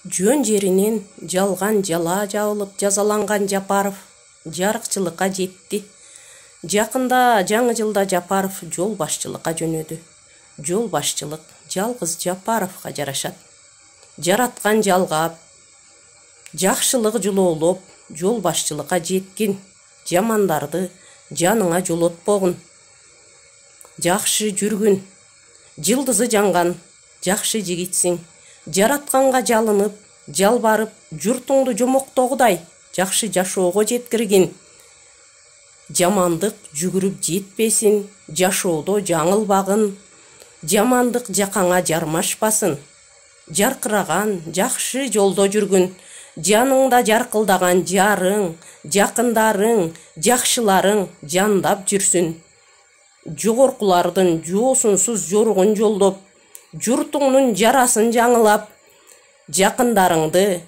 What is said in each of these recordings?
Жөн жеринен жалган жала жабылып жазаланган Жапаров жарыкчылыкка жетти. Жакында жаңы жылда Жапаров жол башчылыкка жөнөдү. Жол башчылык жалгыз Жапаровго жарашат. Жараткан жалгап, жакшылык жолоолоп, жол башчылыкка жеткин жамандарды жаныңа жолотпогун. Жакшы жүргүн, жылдызы жанган жакшы жигитсиң. Жаратканга жалынып, жалбарып, журтуңду жомоктогудай жакшы жашоого жеткиргин. Жамандык жүгүрүп жетпесин, жашоодо жаңылбагын, жамандык жакаңа жармашпасын. Жаркыраган жакшы жолдо жүргүн, жаныңда жаркылдаган жарың, жакындарың, жакшыларың жандап жүрсүн. Жогоркулардын жоосунсуз жоругун жолдоп, журтуңнун жарасын жаңылап, жакындарыңды,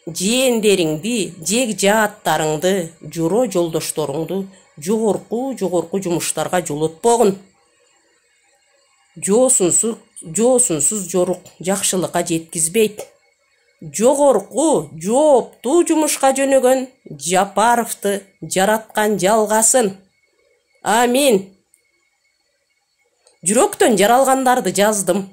жээндериңди, жег жааттарыңды, жоро жолдошторуңду жогорку жумуштарга жолотпогун. Жоосунсуз жорук жакшылыкка жеткизбейт. Жогорку жооптуу жумушка жөнөгөн Жапаровду жараткан жалгасын. Амин. Жүрөктөн жаралгандарды жаздым.